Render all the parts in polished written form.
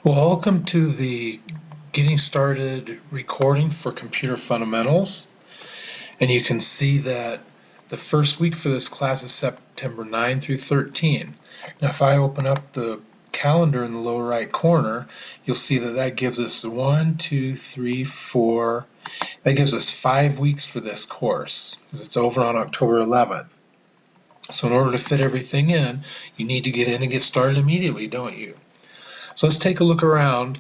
Welcome to the Getting Started recording for Computer Fundamentals. And you can see that the first week for this class is September 9 through 13. Now if I open up the calendar in the lower right corner, you'll see that that gives us 1, 2, 3, 4. That gives us 5 weeks for this course because it's over on October 11th. So in order to fit everything in, you need to get in and get started immediately, don't you? So let's take a look around,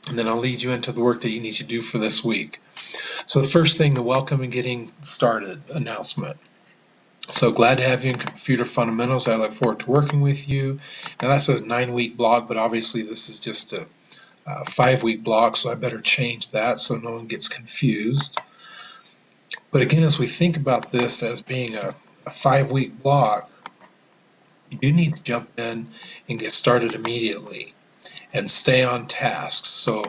and then I'll lead you into the work that you need to do for this week. So the first thing, the welcome and getting started announcement. So glad to have you in Computer Fundamentals. I look forward to working with you. Now that says 9-week blog, but obviously this is just a 5-week blog, so I better change that so no one gets confused. But again, as we think about this as being a 5-week blog, you do need to jump in and get started immediately and stay on task. So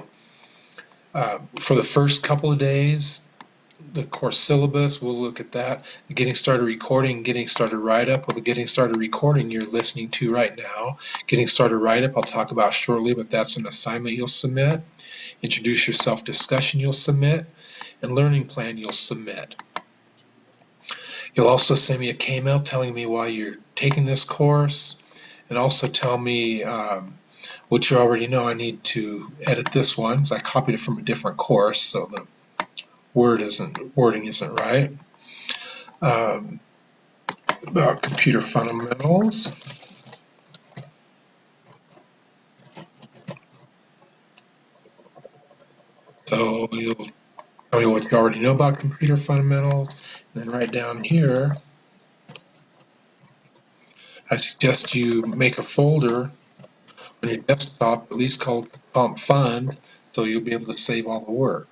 for the first couple of days, the course syllabus, we'll look at that. The getting started recording, getting started write-up. Well, the getting started recording you're listening to right now. Getting started write-up I'll talk about shortly, but that's an assignment you'll submit. Introduce yourself discussion you'll submit, and learning plan you'll submit. You'll also send me a K-mail telling me why you're taking this course, and also tell me what you already know. I need to edit this one because I copied it from a different course, so the wording isn't right. About computer fundamentals. So you'll tell me what you already know about computer fundamentals, and then right down here, I suggest you make a folder on your desktop, at least called Comp Fund, so you'll be able to save all the work.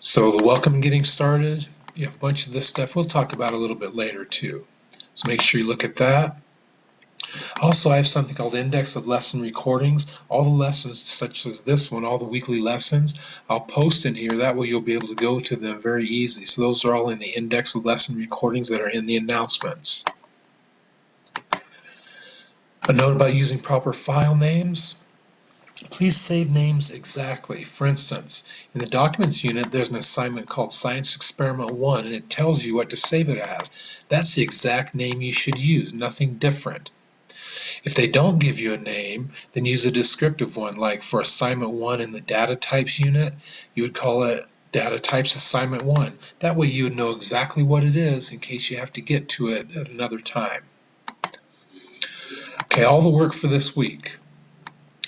So the welcome and getting started, you have a bunch of this stuff we'll talk about a little bit later too. So make sure you look at that. Also, I have something called Index of Lesson Recordings. All the lessons, such as this one, all the weekly lessons, I'll post in here. That way you'll be able to go to them very easily. So those are all in the Index of Lesson Recordings that are in the announcements. A note about using proper file names. Please save names exactly. For instance, in the Documents unit, there's an assignment called Science Experiment 1, and it tells you what to save it as. That's the exact name you should use, nothing different. If they don't give you a name, then use a descriptive one, like for assignment 1 in the data types unit, you would call it data types assignment 1. That way you would know exactly what it is in case you have to get to it at another time. Okay, all the work for this week.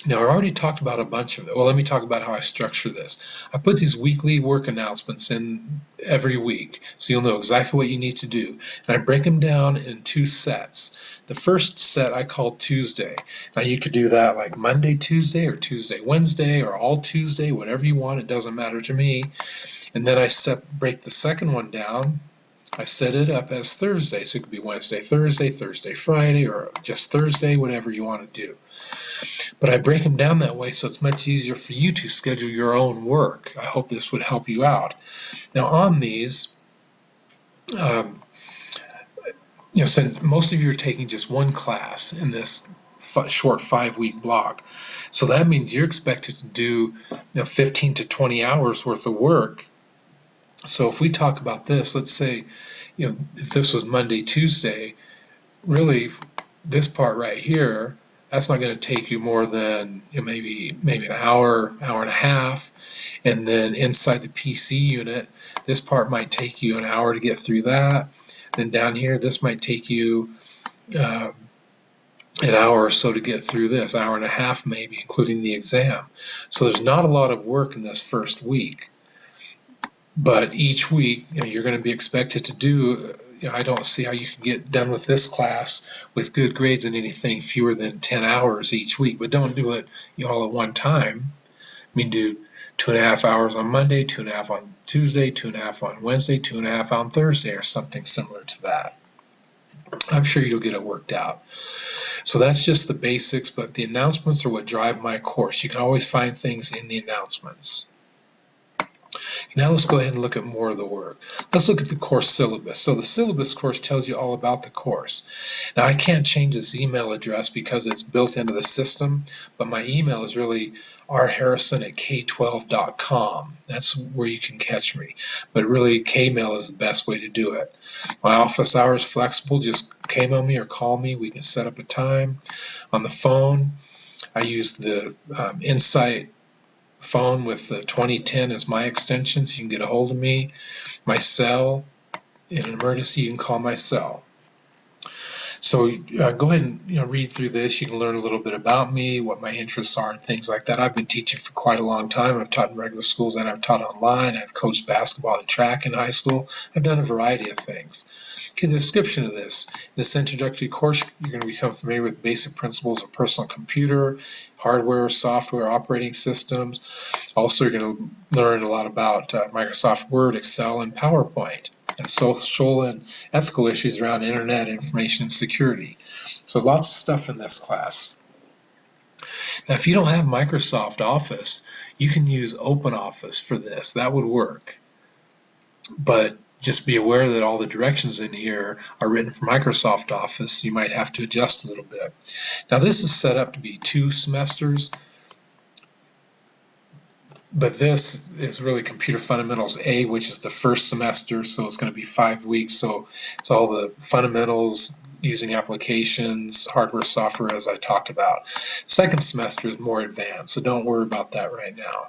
Now, I already talked about a bunch of it. Well, let me talk about how I structure this. I put these weekly work announcements in every week, so you'll know exactly what you need to do. And I break them down in 2 sets. The first set I call Tuesday. Now, you could do that like Monday, Tuesday, or Tuesday, Wednesday, or all Tuesday, whatever you want. It doesn't matter to me. And then I break the second one down. I set it up as Thursday, so it could be Wednesday, Thursday, Friday, or just Thursday, whatever you want to do. But I break them down that way so it's much easier for you to schedule your own work. I hope this would help you out. Now on these, since most of you are taking just one class in this short 5-week block, so that means you're expected to do 15 to 20 hours worth of work. So if we talk about this, let's say, if this was Monday, Tuesday, really this part right here, that's not going to take you more than maybe an hour, hour and a half. And then inside the PC unit, this part might take you an hour to get through that. Then down here, this might take you an hour or so to get through this, hour and a half maybe, including the exam. So there's not a lot of work in this first week. But each week, you're going to be expected to do. I don't see how you can get done with this class with good grades in anything fewer than 10 hours each week. But don't do it all at one time. I mean, do 2.5 hours on Monday, 2.5 on Tuesday, 2.5 on Wednesday, 2.5 on Thursday, or something similar to that. I'm sure you'll get it worked out. So that's just the basics, but the announcements are what drive my course. You can always find things in the announcements. Now let's go ahead and look at more of the work. Let's look at the course syllabus. So the syllabus course tells you all about the course. Now I can't change this email address because it's built into the system, but my email is really rharrison@k12.com. That's where you can catch me. But really, Kmail is the best way to do it. My office hour is flexible. Just Kmail me or call me. We can set up a time on the phone. I use the Insight phone with the 2010 as my extension, so you can get a hold of me. My cell, in an emergency, you can call my cell. So go ahead and read through this. You can learn a little bit about me, what my interests are, and things like that. I've been teaching for quite a long time. I've taught in regular schools and I've taught online. I've coached basketball and track in high school. I've done a variety of things. Okay, the description of this introductory course, you're going to become familiar with basic principles of personal computer, hardware, software, operating systems. Also, you're going to learn a lot about Microsoft Word, Excel, and PowerPoint, and social and ethical issues around internet information security. So lots of stuff in this class. Now, if you don't have Microsoft Office, you can use OpenOffice for this. That would work. But just be aware that all the directions in here are written for Microsoft Office. You might have to adjust a little bit. Now, this is set up to be 2 semesters. But this is really Computer Fundamentals A, which is the first semester, so it's going to be 5 weeks. So it's all the fundamentals, using applications, hardware, software, as I talked about. Second semester is more advanced, so don't worry about that right now.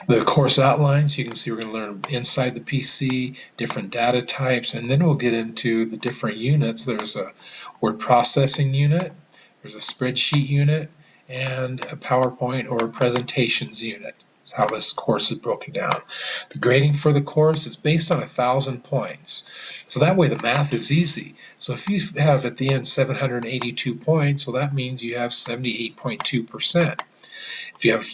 The course outlines, you can see we're going to learn inside the PC, different data types, and then we'll get into the different units. There's a word processing unit, there's a spreadsheet unit, and a PowerPoint or presentations unit. That's how this course is broken down. The grading for the course is based on 1,000 points. So that way the math is easy. So if you have at the end 782 points, well, that means you have 78.2%. If you have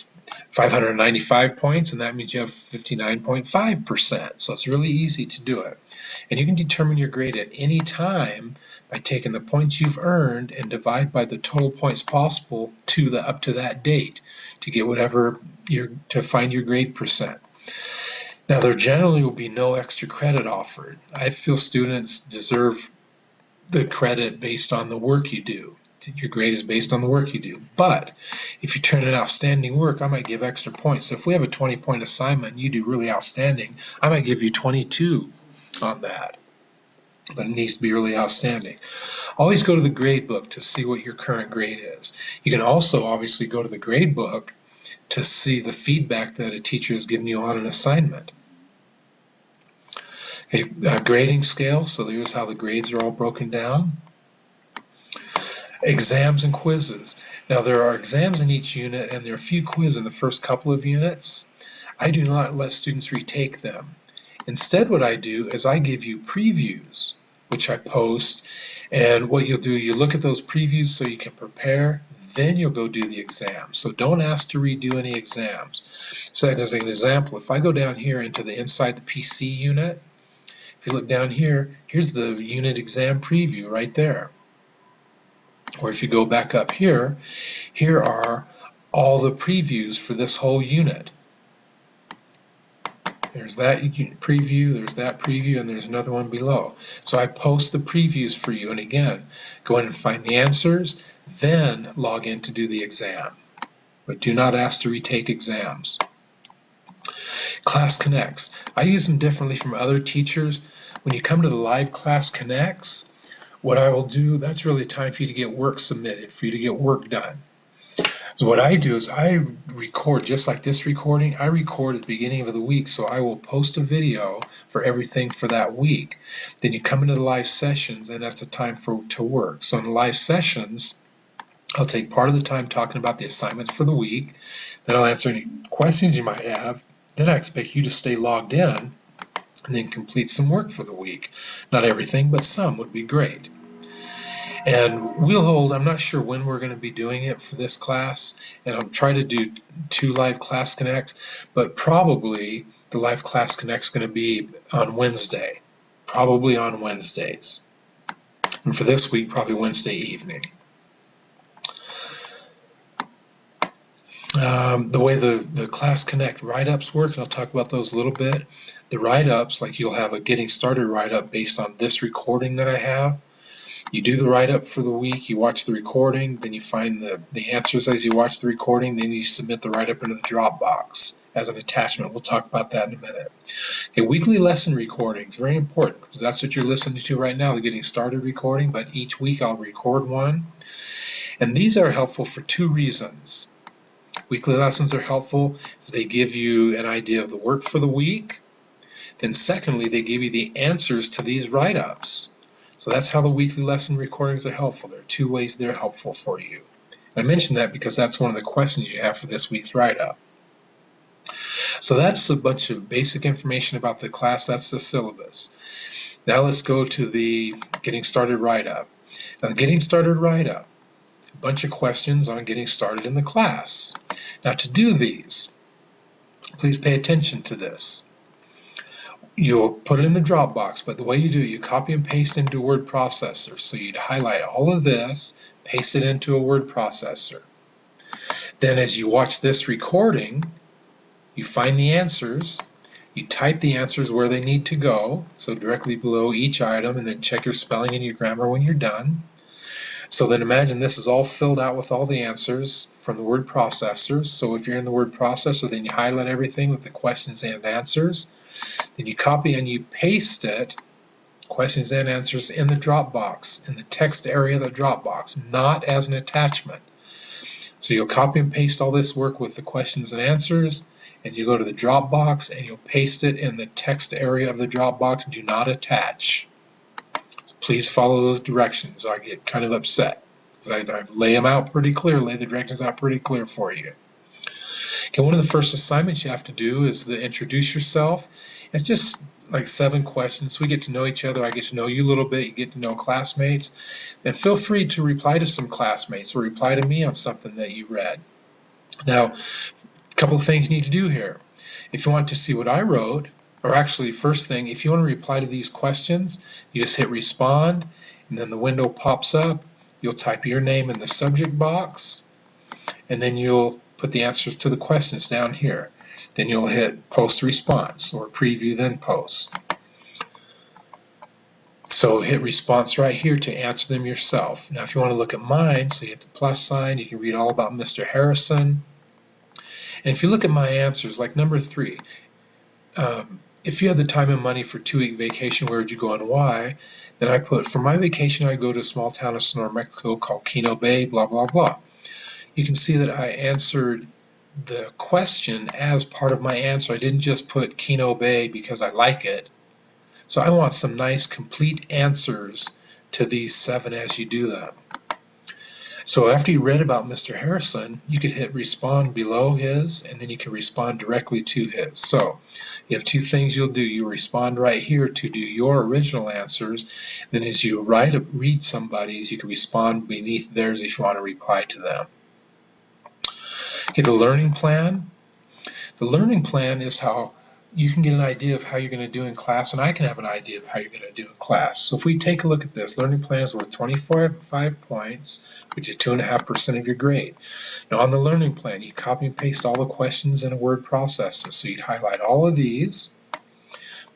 595 points, and that means you have 59.5%. So it's really easy to do it. And you can determine your grade at any time by taking the points you've earned and divide by the total points possible up to that date to get whatever to find your grade percent. Now, there generally will be no extra credit offered. I feel students deserve the credit based on the work you do. Your grade is based on the work you do. But if you turn in outstanding work, I might give extra points. So if we have a 20-point assignment and you do really outstanding, I might give you 22 on that. But it needs to be really outstanding. Always go to the grade book to see what your current grade is. You can also obviously go to the grade book to see the feedback that a teacher has given you on an assignment. Okay, grading scale, so here's how the grades are all broken down. Exams and quizzes. Now, there are exams in each unit and there are a few quizzes in the first couple of units. I do not let students retake them. Instead, what I do is I give you previews, which I post, and what you'll do, you look at those previews so you can prepare, then you'll go do the exam. So don't ask to redo any exams. So as an example, if I go down here into the inside the PC unit, if you look down here, here's the unit exam preview right there. Or if you go back up here, here are all the previews for this whole unit. There's that preview, there's that preview, and there's another one below. So I post the previews for you, and again, go in and find the answers, then log in to do the exam. But do not ask to retake exams. Class Connects. I use them differently from other teachers. When you come to the Live Class Connects, what I will do, that's really time for you to get work submitted, for you to get work done. So what I do is I record, just like this recording, I record at the beginning of the week, so I will post a video for everything for that week. Then you come into the live sessions, and that's the time to work. So in the live sessions, I'll take part of the time talking about the assignments for the week, then I'll answer any questions you might have, then I expect you to stay logged in, and then complete some work for the week. Not everything, but some would be great. And we'll hold, I'm not sure when we're going to be doing it for this class, and I'll try to do 2 live class connects, but probably the live class connect's going to be on Wednesday, probably on Wednesdays. And for this week, probably Wednesday evening. The way the Class Connect write-ups work, and I'll talk about those a little bit. The write-ups, like you'll have a getting started write-up based on this recording that I have. You do the write-up for the week, you watch the recording, then you find the answers as you watch the recording, then you submit the write-up into the Dropbox as an attachment. We'll talk about that in a minute. Okay, weekly lesson recordings, very important, because that's what you're listening to right now, the getting started recording, but each week I'll record one. And these are helpful for two reasons. Weekly lessons are helpful because they give you an idea of the work for the week. Then secondly, they give you the answers to these write-ups. So that's how the weekly lesson recordings are helpful. There are two ways they're helpful for you. And I mentioned that because that's one of the questions you have for this week's write-up. So that's a bunch of basic information about the class. That's the syllabus. Now let's go to the getting started write-up. Now the getting started write-up, a bunch of questions on getting started in the class. Now to do these, please pay attention to this. You'll put it in the Dropbox, but the way you do it, you copy and paste into a word processor. So you'd highlight all of this, paste it into a word processor. Then as you watch this recording, you find the answers, you type the answers where they need to go, so directly below each item, and then check your spelling and your grammar when you're done. So then imagine this is all filled out with all the answers from the word processor. So if you're in the word processor, then you highlight everything with the questions and answers. Then you copy and you paste it, questions and answers, in the Dropbox, in the text area of the Dropbox, not as an attachment. So you'll copy and paste all this work with the questions and answers, and you go to the Dropbox and you'll paste it in the text area of the Dropbox. Do not attach. Please follow those directions. I get kind of upset because I lay them out pretty clear, lay the directions out pretty clear for you. Okay, one of the first assignments you have to do is to introduce yourself. It's just like 7 questions. We get to know each other. I get to know you a little bit. You get to know classmates. Then feel free to reply to some classmates or reply to me on something that you read. Now, a couple of things you need to do here. If you want to see what I wrote, or actually, first thing, if you want to reply to these questions, you just hit respond, and then the window pops up. You'll type your name in the subject box, and then you'll put the answers to the questions down here. Then you'll hit post response, or preview then post. So hit response right here to answer them yourself. Now if you want to look at mine, so you hit the plus sign, you can read all about Mr. Harrison. And if you look at my answers, like number 3, if you had the time and money for 2-week vacation, where would you go and why? Then I put, for my vacation, I go to a small town of Sonora, Mexico called Kino Bay, blah, blah, blah. You can see that I answered the question as part of my answer. I didn't just put Kino Bay because I like it. So I want some nice complete answers to these 7 as you do them. So after you read about Mr. Harrison, you could hit respond below his, and then you can respond directly to his. So you have 2 things you'll do. You respond right here to do your original answers. Then as you read somebody's, you can respond beneath theirs if you want to reply to them. Okay, the learning plan. The learning plan is how you can get an idea of how you're going to do in class, and I can have an idea of how you're going to do in class. So if we take a look at this, learning plan is worth 25 points, which is 2.5% of your grade. Now on the learning plan, you copy and paste all the questions in a word processor. So you'd highlight all of these,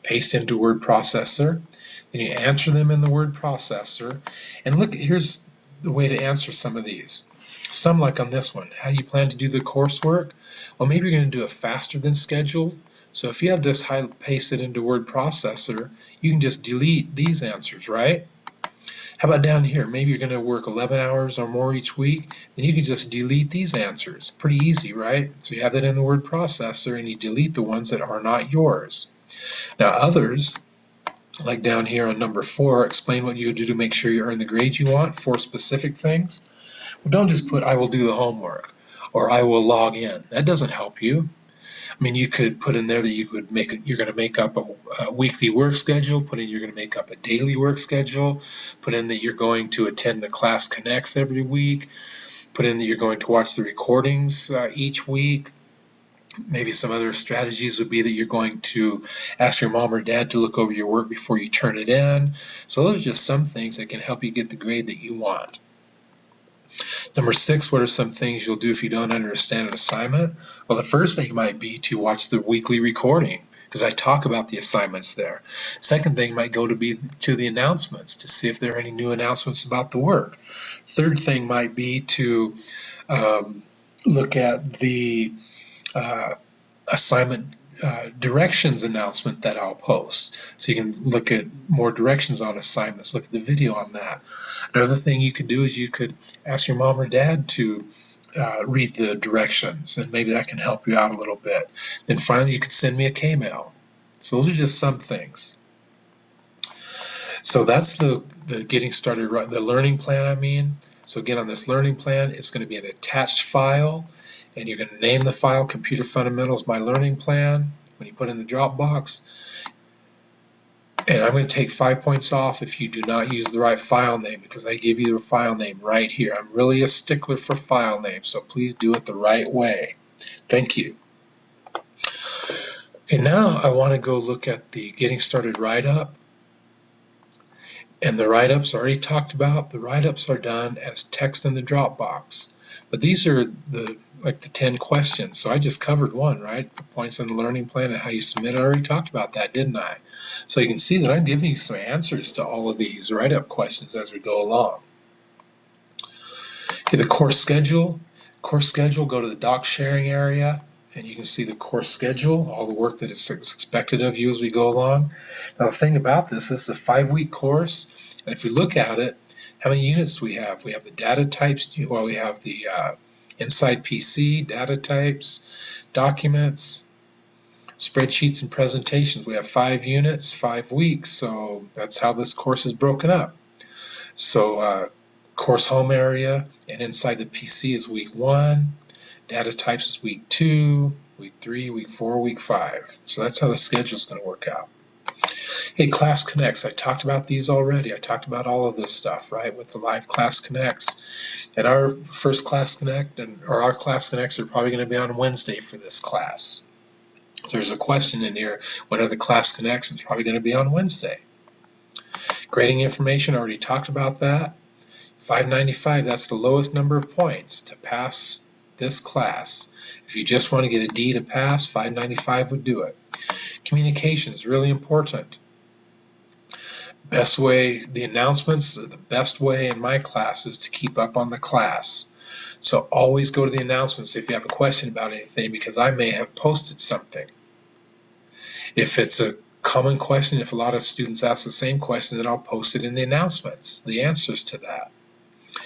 paste into a word processor, then you answer them in the word processor. And look, here's the way to answer some of these. Some, like on this one, how do you plan to do the coursework? Well, maybe you're going to do it faster than scheduled. So if you have this pasted into word processor, you can just delete these answers, right? How about down here? Maybe you're going to work 11 hours or more each week. Then you can just delete these answers. Pretty easy, right? So you have that in the word processor, and you delete the ones that are not yours. Now others, like down here on number 4, explain what you do to make sure you earn the grades you want, 4 specific things. Well, don't just put I will do the homework or I will log in. That doesn't help you. I mean, you could put in there that you're going to make up a weekly work schedule, put in you're going to make up a daily work schedule, put in that you're going to attend the Class Connects every week, put in that you're going to watch the recordings each week. Maybe some other strategies would be that you're going to ask your mom or dad to look over your work before you turn it in. So those are just some things that can help you get the grade that you want. Number 6, what are some things you'll do if you don't understand an assignment? Well, the first thing might be to watch the weekly recording, because I talk about the assignments there. Second thing might go to the announcements to see if there are any new announcements about the work. Third thing might be to look at the assignment directions announcement that I'll post. So you can look at more directions on assignments, look at the video on that. Another thing you could do is you could ask your mom or dad to read the directions, and maybe that can help you out a little bit. Then finally, you could send me a K-mail. So those are just some things. So that's the getting started, the learning plan, I mean. So again, on this learning plan, it's going to be an attached file, and you're going to name the file Computer Fundamentals My Learning Plan when you put it in the Dropbox. And I'm going to take 5 points off if you do not use the right file name, because I give you the file name right here. I'm really a stickler for file names, so please do it the right way. Thank you. And now I want to go look at the Getting Started write-up. And the write-ups already talked about. The write-ups are done as text in the Dropbox. But these are the 10 questions. So I just covered one, right? The points on the learning plan and how you submit. I already talked about that, didn't I? So you can see that I'm giving you some answers to all of these write-up questions as we go along. Okay, the course schedule. Course schedule, go to the doc sharing area, and you can see the course schedule, all the work that is expected of you as we go along. Now the thing about this is a 5-week course, and if you look at it, how many units do we have? We have the data types, well, we have the Inside PC, data types, documents, spreadsheets, and presentations. We have 5 units, 5 weeks, so that's how this course is broken up. So course home area, and inside the PC is week 1, data types is week 2, week 3, week 4, week 5. So that's how the schedule is going to work out. Hey, Class Connects, I talked about these already. I talked about all of this stuff, right, with the live Class Connects. And our first Class Connect, or our Class Connects are probably going to be on Wednesday for this class. There's a question in here, when are the Class Connects? It's probably going to be on Wednesday. Grading information, I already talked about that. 595, that's the lowest number of points to pass this class. If you just want to get a D to pass, 595 would do it. Communication is really important. Best way, the announcements are the best way in my class is to keep up on the class. So always go to the announcements if you have a question about anything, because I may have posted something. If it's a common question, if a lot of students ask the same question, then I'll post it in the announcements, the answers to that.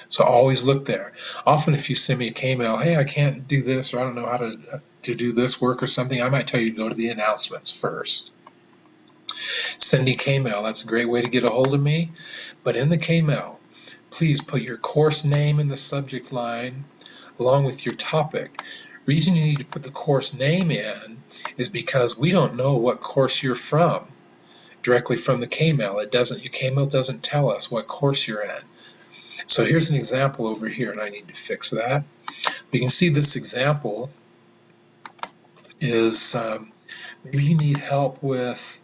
So always look there. Often if you send me a K-mail, hey, I can't do this, or I don't know how to do this work or something, I might tell you to go to the announcements first. Sending K-mail, that's a great way to get a hold of me. But in the K-mail, please put your course name in the subject line along with your topic. Reason you need to put the course name in is because we don't know what course you're from directly from the K-mail. Your K-mail doesn't tell us what course you're in. So here's an example over here, and I need to fix that. You can see this example is maybe you need help with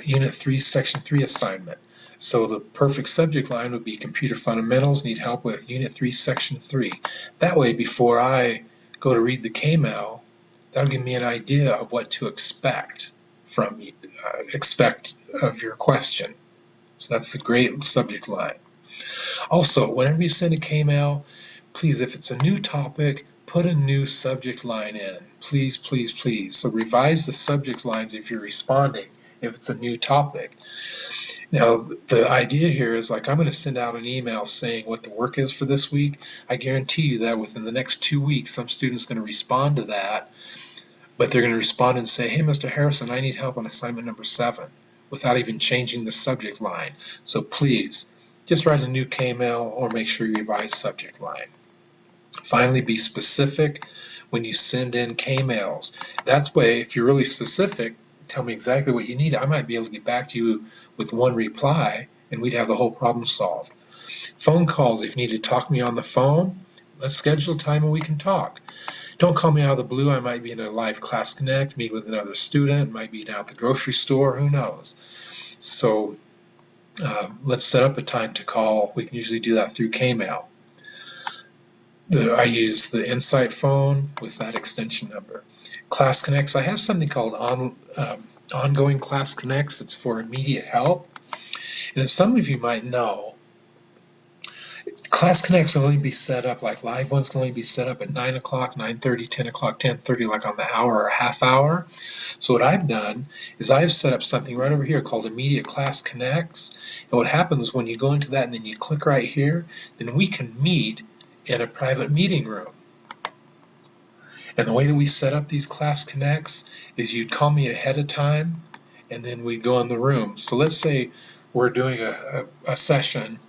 Unit 3, Section 3 assignment. So the perfect subject line would be Computer Fundamentals, need help with Unit 3, Section 3. That way, before I go to read the K-mail, that'll give me an idea of what to expect of your question. So that's a great subject line. Also, whenever you send a K-mail, please, if it's a new topic, put a new subject line in. Please, please, please. So revise the subject lines if you're responding, if it's a new topic. Now, the idea here is I'm going to send out an email saying what the work is for this week. I guarantee you that within the next 2 weeks, some student's going to respond to that, but they're going to respond and say, hey, Mr. Harrison, I need help on assignment number 7, without even changing the subject line. So please, just write a new K-mail or make sure you revise subject line. Finally, be specific when you send in K-mails. That way, if you're really specific, tell me exactly what you need. I might be able to get back to you with one reply, and we'd have the whole problem solved. Phone calls, if you need to talk to me on the phone, let's schedule a time when we can talk. Don't call me out of the blue. I might be in a live Class Connect, meet with another student, might be down at the grocery store, who knows. So let's set up a time to call. We can usually do that through Kmail. I use the Insight phone with that extension number. Class Connects, I have something called Ongoing Class Connects. It's for immediate help. And as some of you might know, Class Connects will only be set up, like live ones can only be set up at 9 o'clock, 9:30, 10 o'clock, 10:30, like on the hour or half hour. So what I've done is I've set up something right over here called Immediate Class Connects. And what happens when you go into that and then you click right here, then we can meet in a private meeting room. And the way that we set up these Class Connects is you'd call me ahead of time and then we'd go in the room. So let's say we're doing a session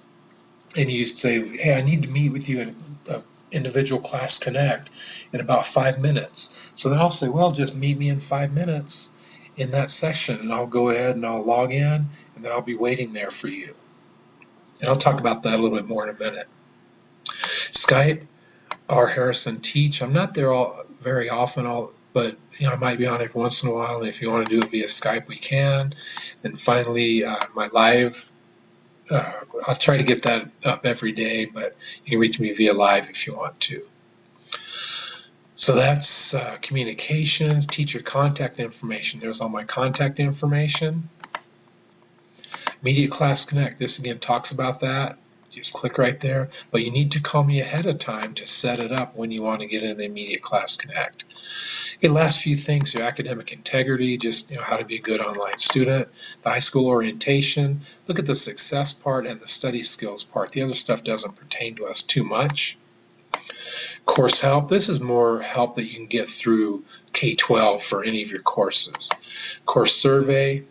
and you say, hey, I need to meet with you in an individual Class Connect in about 5 minutes. So then I'll say, well, just meet me in 5 minutes in that session, and I'll go ahead and I'll log in, and then I'll be waiting there for you. And I'll talk about that a little bit more in a minute. Skype, R. Harrison Teach. I'm not there very often, but I might be on every once in a while, and if you want to do it via Skype, we can. And finally, my live. I'll try to get that up every day, but you can reach me via live if you want to. So that's communications, teacher contact information. There's all my contact information. Immediate Class Connect, this again talks about that. Just click right there, but you need to call me ahead of time to set it up when you want to get in the Immediate Class Connect. Okay, last few things, your academic integrity, just how to be a good online student, the high school orientation, look at the success part and the study skills part. The other stuff doesn't pertain to us too much. Course help, this is more help that you can get through K-12 for any of your courses. Course survey,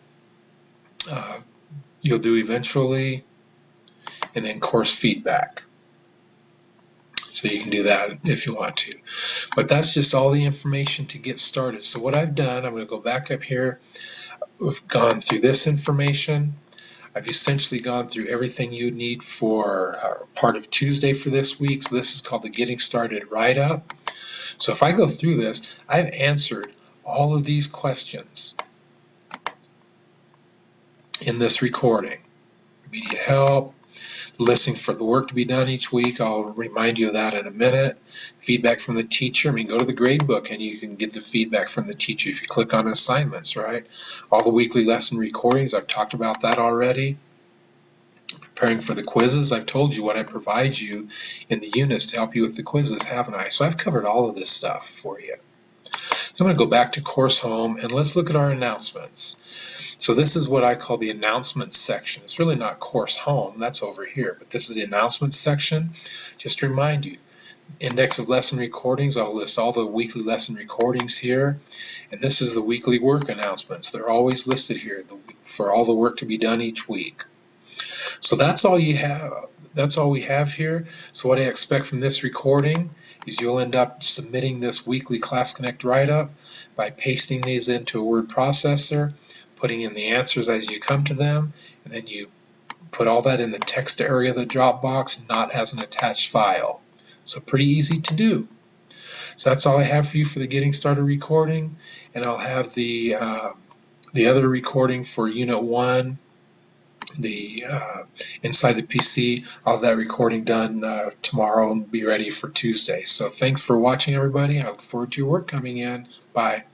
you'll do eventually, and then course feedback. So you can do that if you want to. But that's just all the information to get started. So what I've done, I'm going to go back up here. We've gone through this information. I've essentially gone through everything you need for part of Tuesday for this week. So this is called the Getting Started Write-Up. So if I go through this, I've answered all of these questions in this recording. Immediate help, listening for the work to be done each week. I'll remind you of that in a minute. Feedback from the teacher. Go to the grade book and you can get the feedback from the teacher if you click on assignments, right? All the weekly lesson recordings, I've talked about that already. Preparing for the quizzes, I've told you what I provide you in the units to help you with the quizzes, haven't I? So I've covered all of this stuff for you. So I'm going to go back to Course Home and let's look at our announcements. So this is what I call the announcements section. It's really not Course Home, that's over here, but this is the announcements section. Just to remind you, index of lesson recordings, I'll list all the weekly lesson recordings here, and this is the weekly work announcements. They're always listed here for all the work to be done each week. So that's all you have. That's all we have here. So what I expect from this recording is you'll end up submitting this weekly Class Connect write-up by pasting these into a word processor, putting in the answers as you come to them, and then you put all that in the text area of the Dropbox, not as an attached file. So pretty easy to do. So that's all I have for you for the Getting Started recording, and I'll have the other recording for Unit 1, the Inside the PC. I'll have that recording done tomorrow and be ready for Tuesday. So thanks for watching, everybody. I look forward to your work coming in. Bye.